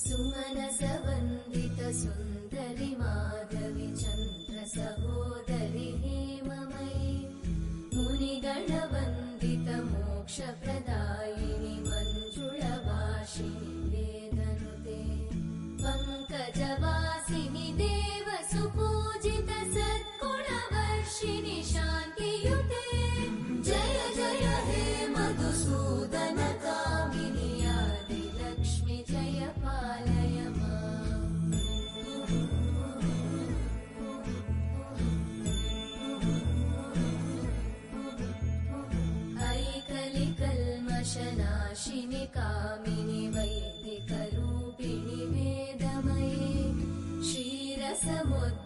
सुमनसवन्दित सुन्दरि माधवि चन्द्र सहोदरि हेममयि मुनिगणवन्दित मोक्षप्रदायिनि मञ्जुळभाषिणि वेदनुते पङ्कजवासिनि देव सुपूजित सद्गुणवर्षिणि शान्तियुते जय जय हे मधुसूदन कामिनि आदिलक्ष्मि जय पालय माम् ऐकलिकल्मषनाशिनि कामिनि वैदिकरूपिणि वेदमये क्षीरसमुद्र